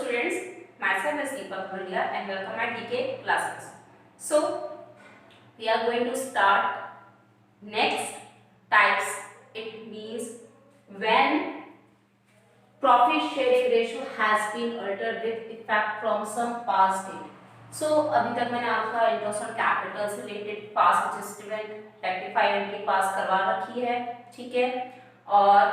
students, myself is Deepak Bhalia and welcome at DK classes. So we are going to start next types. It means when profit sharing ratio has been altered with effect from some past date. So अभी तक मैंने आपका interest on capital से related past adjustment rectify entry पास करवा रखी है, ठीक है। और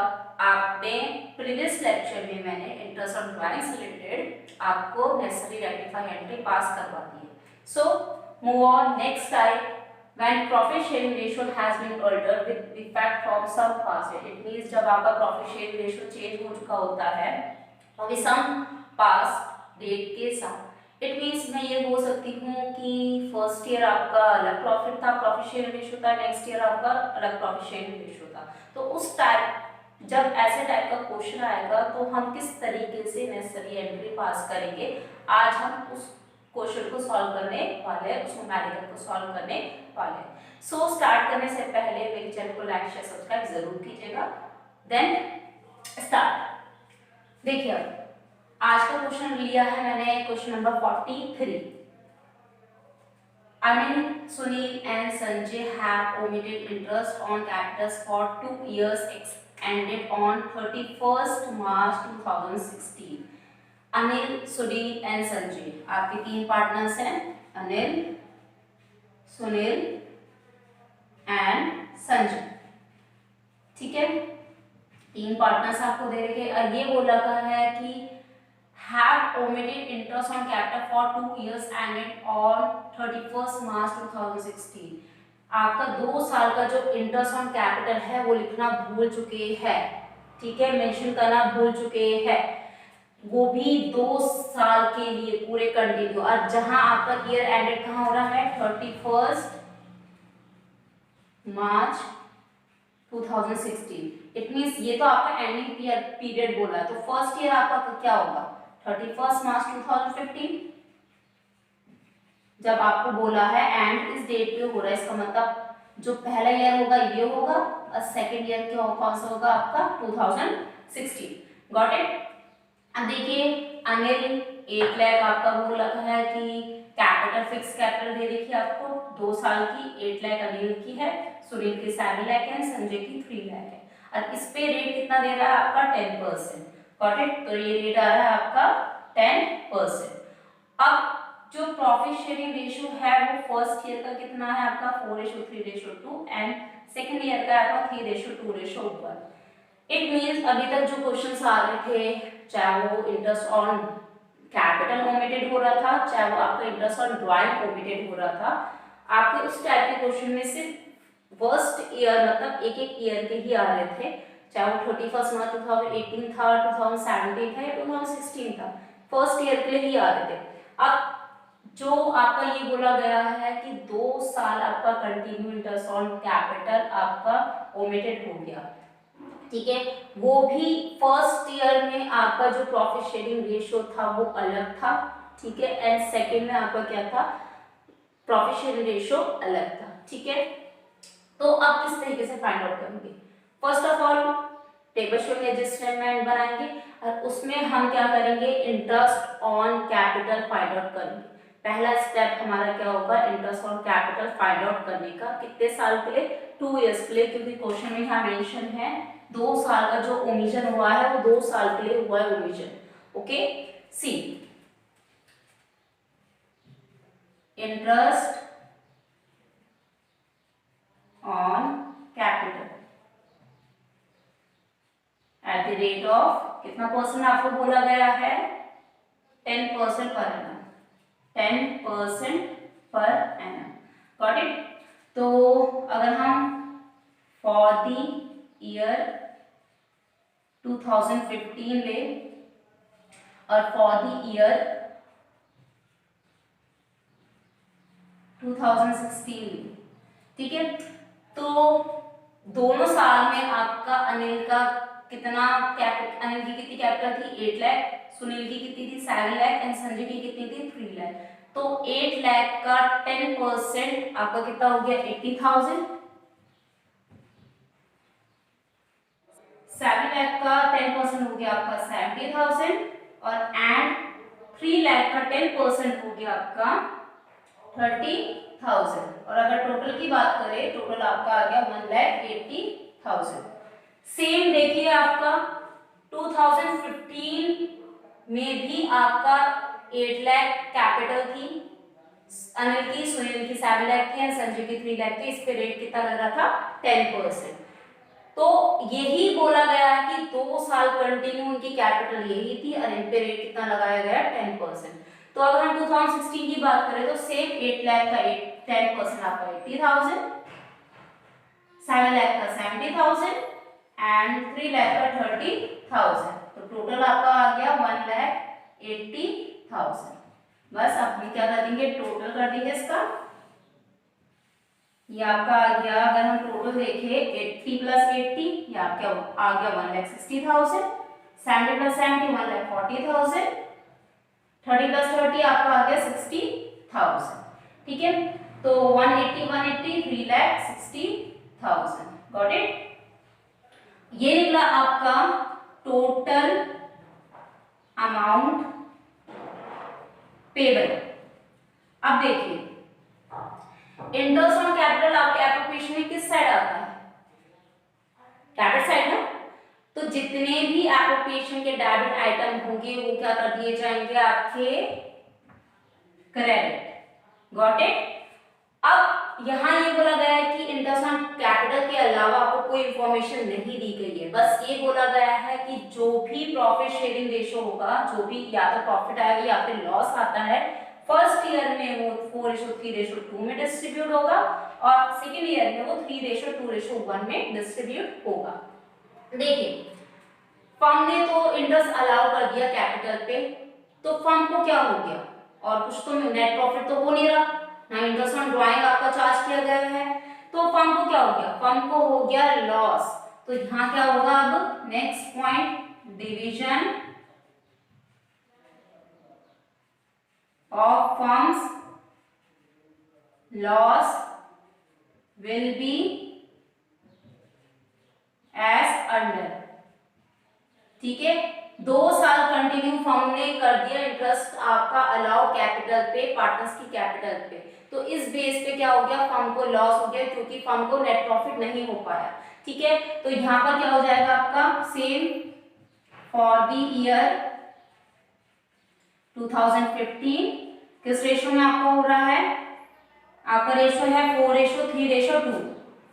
आपने प्रीवियस लेक्चर में मैंने इंटरेस्ट ऑन ड्राइंग से रिलेटेड आपको नेसेसरी रेक्टिफाई एंट्री पास करवा दी है। So move on next type when profit sharing ratio has been altered with effect from some past date. It means जब आपका profit sharing ratio चेंज हो चुका होता है अभी some past date के साथ, इट मीन्स मैं ये बोल सकती हूँ कि फर्स्ट ईयर आपका अलग प्रॉफिट था, प्रॉफिट शेयरिंग रेशियो था, नेक्स्ट ईयर आपका अलग प्रॉफिट शेयरिंग रेशियो था। तो उस टाइप जब ऐसे टाइप का क्वेश्चन आएगा तो हम किस तरीके से नेसेसरी एंट्री पास करेंगे, आज हम उस क्वेश्चन को सॉल्व करने वाले हैं, उस न्यूमेरिकल को सॉल्व करने वाले हैं। सो स्टार्ट करने से पहले मेरे चैनल को लाइक शेयर सब्सक्राइब जरूर कीजिएगा। Then start. देखिए आज का क्वेश्चन लिया है मैंने question number 43। Anil, Sunil and Sanjay have omitted interest on capitals for 2 years ended on 31st March 2016. Anil, Sunil and Sanjay आपके 3 पार्टनर्स हैं, अनिल, सुनील एंड संजय, ठीक है। 3 पार्टनर्स आपको दे रखे और ये बोला गया है कि have omitted interest on capital for 2 years ended on 31st March 2016. आपका 2 साल का जो इंटरेस्ट ऑन कैपिटल है वो लिखना भूल चुके हैं, ठीक है, मेंशन करना भूल चुके हैं, वो भी 2 साल के लिए पूरे कंटिन्यू। और जहां आपका ईयर एंडेड कहाँ हो रहा है 31st मार्च 2016। इट मींस ये तो आपका एंडिंग पीरियड बोला है, तो फर्स्ट ईयर आपका क्या होगा 31st मार्च 2015। जब आपको बोला है एंड इस डेट पे हो रहा है, इसका मतलब जो पहला ईयर होगा ये होगा और सेकेंड ईयर क्या कौन सा होगा आपका 2016। Got it. अब देखिए अनिल 8 लाख आपका वो लगा है कि कैपिटल फिक्स कैपिटल दे रखी है आपको 2 साल की, 8 लाख अनिल की है, सुनील की 7 लाख है, संजय की 3 लाख है। और इस पे रेट कितना दे रहा है आपका 10%। Got it. तो ये रेट आ रहा है आपका 10%। अब जो प्रॉफिट शेयरिंग रेशियो है वो फर्स्ट ईयर का कितना है आपका 4:3:2 एंड सेकेंड ईयर का आपका 3:2:1। इट मींस अभी तक जो क्वेश्चंस आ रहे थे, चाहे वो इंटरेस्ट ऑन कैपिटल ओमिटेड हो रहा था, चाहे वो आपका इंटरेस्ट ऑन ड्राइंग ओमिटेड हो रहा था, आपके उस टाइप के क्वेश्चन में सिर्फ फर्स्ट ईयर मतलब एक ईयर के ही आ रहे थे, चाहे वो 31st मार्च 2018 था, 2017 था या 2016 था, फर्स्ट ईयर के लिए ही आ रहे थे। अब जो आपका ये बोला गया है कि 2 साल आपका कंटिन्यू इंटरेस्ट ऑन कैपिटल आपका ओमिटेड हो गया, ठीक है, वो भी फर्स्ट ईयर में आपका जो प्रॉफिट शेयरिंग रेशियो था वो अलग था, ठीक है, एंड सेकेंड में आपका क्या था प्रॉफिट शेयरिंग रेशियो अलग था, ठीक है। तो अब किस तरीके से फाइंड आउट करेंगे, first of all table showing adjustment बनाएंगे और उसमें हम क्या करेंगे interest on capital find out करेंगे। पहला स्टेप हमारा क्या होगा interest on capital find out करने का, कितने साल के लिए 2 इयर्स के लिए, क्योंकि क्वेश्चन में यहाँ मेंशन है 2 साल का जो ओमिशन हुआ है वो 2 साल के लिए हुआ है omission. Okay, C interest on capital at the rate of कितना परसेंट आपको बोला गया है 10% per annum, 10% per annum. Got it. तो अगर हम फॉर द ईयर 2015 ले और फॉर द ईयर 2016 ले, ठीक है, तो दोनों साल में आपका अनिल का कितना कैपिटल, अनिल की कितनी कैपिटल थी 8 लाख, सुनील की कितनी थी 7 लाख एंड संजय की कितनी थी 3 लाख। तो 8 लाख का 10% आपका कितना हो गया 80,000, 7 लाख का 10% हो गया आपका 70,000 और एंड 3 लाख का 10% हो गया आपका 30,000। और अगर टोटल की बात करें, टोटल आपका आ गया 1,80,000। सेम देखिए आपका 2015 में भी आपका 8 लाख कैपिटल थी, अनिल की, सुनील की 7 लाख थी और संजय की 3 लाख थी। इस पे रेट कितना लग रहा था 10%। तो यही बोला गया है कि 2 साल कंटिन्यू उनकी कैपिटल यही थी और इन पे रेट कितना लगाया गया 10%। तो अगर हम 2016 की बात करें तो सेम 8 लाख का 10% आपका 80,000, 7 लाख का 70,000 एंड 3 लाख का 30,000। तो टोटल आपका आ गया 1,80,000। बस आप क्या कर देंगे, टोटल कर देंगे इसका। ये आपका आ गया, अगर हम टोटल देखें 80 प्लस 80 ये आपका आ गया 1,60,000, 70 प्लस 70 1,40,000, 30 प्लस 30 आपका आ गया 60,000। ठीक है, तो 180 180 3,60,000। Got it. ये निकला आपका टोटल अमाउंट पेबल। अब देखिए इंटरेस्ट ऑन कैपिटल आपके एप्रोप्रिएशन में किस साइड आता है, डेबिट साइड ना। तो जितने भी एप्रोप्रिएशन के डेबिट आइटम होंगे वो क्या कर दिए जाएंगे आपके क्रेडिट। Got it. अब यहाँ ये बोला गया है कि इंटरेस्ट ऑन कैपिटल के अलावा आपको कोई इंफॉर्मेशन नहीं दी गई है, बस ये बोला गया है कि जो भी प्रॉफिट शेयरिंग रेशो होगा, जो भी या तो प्रॉफिट आएगा या फिर लॉस आता है, फर्स्ट ईयर में वो 4:3:2 में डिस्ट्रीब्यूट होगा और सेकेंड ईयर में वो 3:2:1 में डिस्ट्रीब्यूट होगा। देखिए फर्म ने तो इंटरेस्ट अलाउ कर दिया कैपिटल पे, तो फर्म को क्या हो गया, और कुछ तो नेट प्रॉफिट तो हो नहीं रहा, ना इंटरेस्ट ऑन ड्राइंग आपका चार्ज किया गया है, तो फर्म को क्या हो गया, फर्म को हो गया लॉस। तो यहाँ क्या होगा, अब next point division of firms loss will be as under। ठीक है, 2 साल कंटिन्यू फर्म ने कर दिया इंटरेस्ट आपका अलाउ कैपिटल पे, पार्टनर्स की कैपिटल पे, तो इस बेस पे क्या हो गया, फर्म को लॉस हो गया क्योंकि फर्म को नेट प्रॉफिट नहीं हो पाया। ठीक है, तो यहां पर क्या हो जाएगा आपका सेम फॉर द ईयर 2015 किस रेशो में आपका हो रहा है, आपका रेशो है 4:3:2,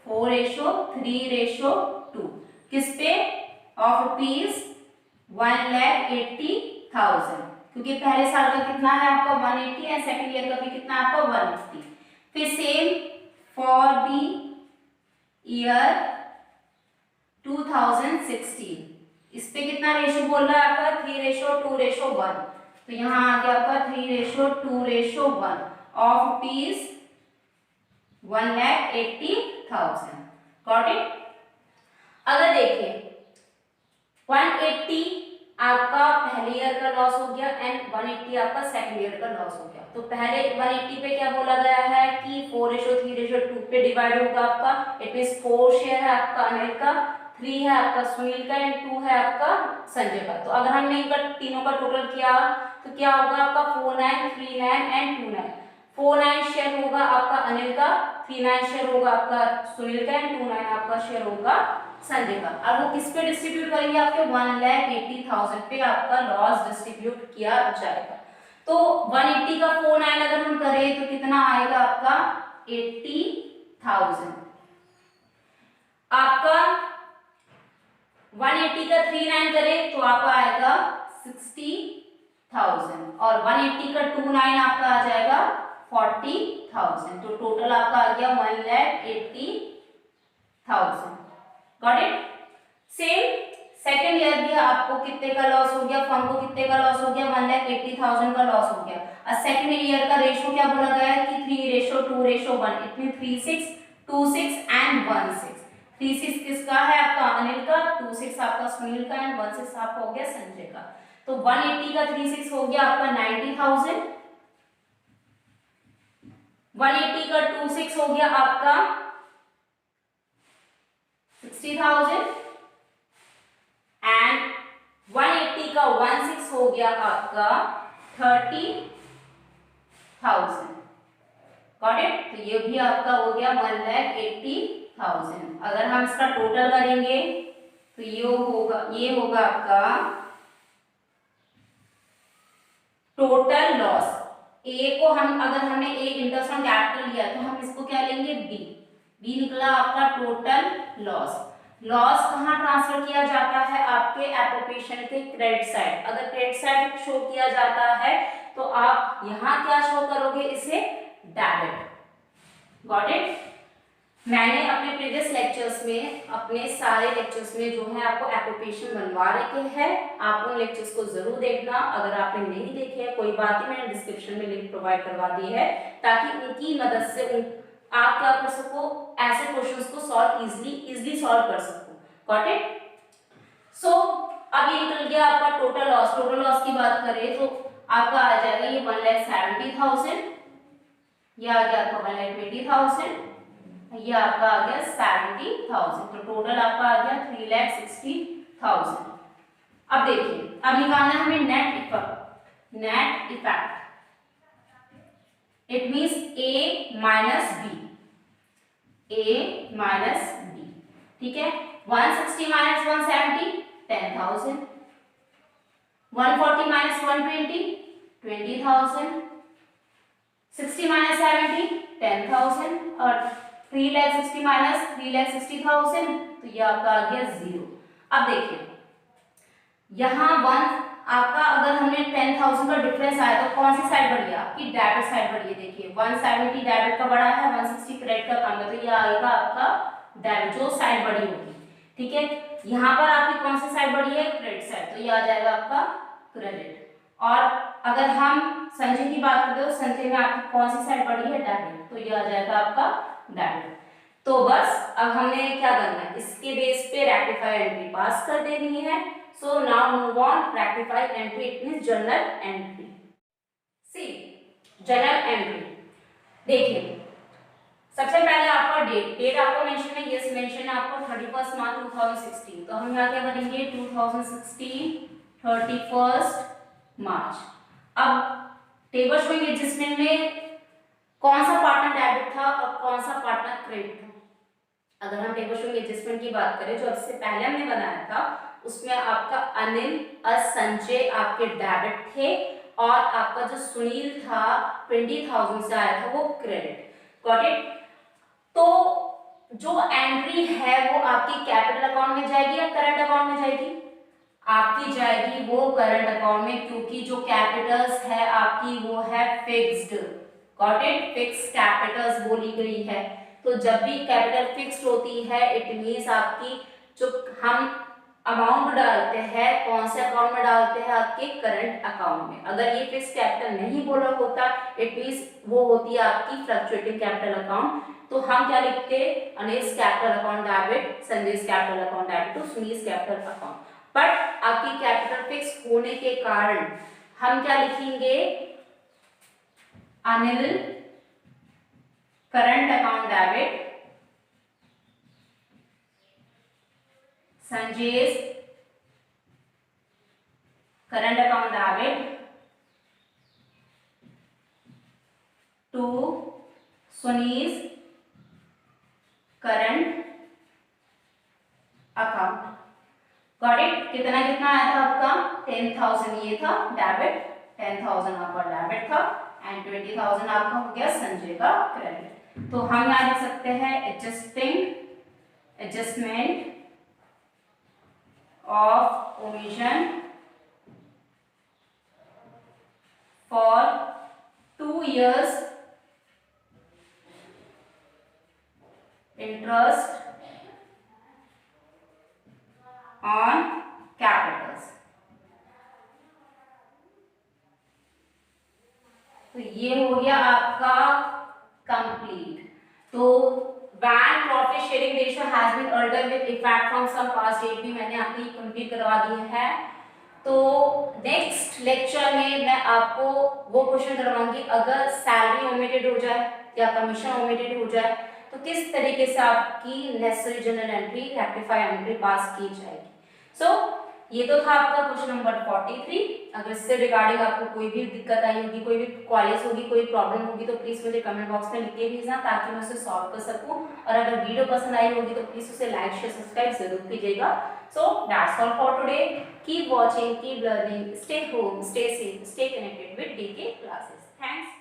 4:3:2 किस पे, ऑफ रुपीज 1,80,000, क्योंकि पहले साल का कितना है आपका 180 है, सेकेंड ईयर का भी कितना है आपका 150। फिर सेम फॉर द ईयर 2016 इस पे कितना रेशो बोल रहा है आपका 3:2:1, तो यहाँ आ गया आपका 3:2:1 ऑफ रुपीज 1,80,000। Got it. अगर देखिए 180 आपका पहले ईयर का लॉस हो गया एंड 180 आपका सेकंड ईयर का लॉस हो गया, तो पहले 180 पे क्या बोला गया है कि 4:3:2 पे डिवाइड होगा आपका, इट मींस 4 शेयर है आपका अनिल का, 3 है आपका सुनील का एंड 2 है आपका संजय का। तो अगर हमने इनका तीनों का टोटल किया तो क्या होगा आपका 49, 39 एंड 29। 49 शेयर होगा आपका अनिल का, 39 शेयर होगा आपका सुनील का एंड 29 आपका शेयर होगा संजय का। अब वो किस पे डिस्ट्रीब्यूट करेंगे, आपके 1,80,000 पे आपका लॉस डिस्ट्रीब्यूट किया जाएगा। तो 180 का 49 अगर हम करें तो कितना आएगा आपका 80,000। आपका 180 का 39 करें तो आपका आएगा 60,000 और 180 का 29 आपका आ जाएगा 40,000। तो टोटल आपका आ गया 1,80,000। Got it. Same second year भी आपको कितने का लॉस हो गया, फर्म को कितने का लॉस हो गया 1,80,000 का लॉस हो गया। और सेकेंड ईयर का रेशो क्या बोला गया है कि 3:2:1, इट मीन 36, 26 एंड 16। 36 किसका है आपका अनिल का, 26 आपका सुनील का एंड 16 आपका हो गया संजय का। तो 180 का 36 हो गया आपका 90,000, 180 का 26 हो गया आपका 60,000 एंड 180 का 16 हो गया आपका 30,000। Got it. तो ये भी आपका हो गया 1,80,000। अगर हम इसका टोटल करेंगे तो ये होगा आपका टोटल लॉस। ए को हम अगर हमने ए इंटरेस्ट ऑन कैपिटल लिया तो हम इसको क्या लेंगे बी। बी निकला आपका टोटल लॉस। लॉस कहाँ ट्रांसफर किया जाता है? आपके एप्रोप्रिएशन के क्रेडिट साइड। अगर क्रेडिट साइड शो किया जाता है तो आप यहाँ क्या शो करोगे? इसे डेबिट। Got it. मैंने अपने प्रीवियस लेक्चर्स में, अपने सारे लेक्चर्स में जो है आपको एप्रोप्रिएशन बनवा रखे हैं। आप उन लेक्चर्स को जरूर देखना। अगर आपने नहीं देखे हैं कोई बात नहीं, मैंने डिस्क्रिप्शन में लिंक प्रोवाइड करवा दी है ताकि उनकी मदद से आप क्या कर सको, ऐसे क्वेश्चंस को सॉल्व इजीली सॉल्व कर सको। Got it. सो अब ये निकल गया आपका टोटल लॉस। टोटल लॉस की बात करें तो आपका आ जाएगा ये 1,70,000, ये आ गया आपका 1,20,000, ये आपका आ गया 70,000। तो टोटल आपका आ गया 3,60,000। अब देखिए, अब निकालना है हमें net effect. Net effect it means A minus B. A minus B, ठीक है। 160 माइनस 170 10,000, 140 माइनस 120 20,000, 60 माइनस 70 10,000 और 3,60,000 माइनस 3,60,000 तो ये आपका आ गया 0। अब देखिए यहाँ आपका अगर हमने 10,000 का डिफरेंस आया तो कौन सी साइड बढ़ी? आपकी डेबिट साइड बढ़ी है। देखिए 170 डेबिट का बढ़ा है, 160 क्रेडिट का कम है, तो ये आएगा आपका डेबिट, जो साइड बढ़ी होगी। ठीक है, यहाँ पर आपकी कौन सी साइड बढ़ी है? क्रेडिट साइड, तो ये आ जाएगा आपका क्रेडिट। और अगर हम संचय की बात करते हो, संचय में आपकी कौन सी साइड बढ़ी है? डेबिट, तो ये आ जाएगा आपका डेबिट। तो बस अब हमने क्या करना है, इसके बेस पे रेक्टिफाई एंट्री पास कर देनी है। So now move on, rectify entry, it means journal entry. See, journal entry. देखिए सबसे पहले आपका डेट आपको मेंशन है, यस मेंशन है आपको 31 मार्च 2016। तो हम यहाँ क्या करेंगे 2016 31 मार्च। अब टेबल शोइंग एडजस्टमेंट में कौन सा पार्टनर डेबिट था और कौन सा पार्टनर क्रेडिट था। अगर हम टेबल शोइंग एडजस्टमेंट की बात करें जो इससे पहले हमने बनाया था, उसमें आपका अनिल और संजय आपके डेबिट थे और आपका जो सुनील था 20,000 से आया था वो क्रेडिट। Got it. तो जो एंट्री है वो आपकी कैपिटल अकाउंट में जाएगी या करंट अकाउंट में जाएगी? आपकी जाएगी वो करंट अकाउंट में, क्योंकि जो कैपिटल्स है आपकी वो है fixed. Got it. Fix Capitals बोली गई है। तो जब भी कैपिटल फिक्स्ड होती है इट मींस आपकी जो हम अमाउंट डालते हैं कौन से अकाउंट में डालते हैं? आपके करंट अकाउंट में। अगर ये फिक्स कैपिटल नहीं बोला होता इट मींस वो होती है आपकी फ्लक्चुएटिंग कैपिटल अकाउंट। तो हम क्या लिखते? Anil's capital account debit, Sanjay's capital account debit to Sunil's capital account. But आपकी कैपिटल फिक्स होने के कारण हम क्या लिखेंगे? Anil current account debit, Sanjay's current account debit to Sunil's current account। Got it. कितना कितना आया था आपका? 10,000 ये था डेबिट, 10,000 आपका डेबिट था एंड 20,000 आपका हो गया संजय का क्रेडिट। तो हम यहाँ लिख सकते हैं adjustment of omission for 2 years interest on capitals। तो ये हो गया आपका कंप्लीट। तो when profit sharing ratio has been altered with effect from some past date भी मैंने आपको कंप्लीट करवा दी है। तो नेक्स्ट लेक्चर में मैं आपको वो क्वेश्चन करवाऊंगी, अगर सैलरी ओमिटेड हो जाए या कमीशन ओमिटेड हो जाए तो किस तरीके से आपकी necessary general entry rectify entry पास की जाएगी। सो ये तो था आपका क्वेश्चन नंबर 43। अगर इससे रिगार्डिंग आपको कोई भी दिक्कत आई होगी, कोई भी क्वेरीज होगी, कोई प्रॉब्लम होगी तो प्लीज मुझे कमेंट बॉक्स में लिख के भेजना ताकि मैं उसे सॉल्व कर सकूं। और अगर वीडियो पसंद आई होगी तो प्लीज उसे लाइक शेयर सब्सक्राइब जरूर कीजिएगा। So that's all for today. Keep watching, keep learning, stay home, stay safe, stay connected with DK classes. Thanks.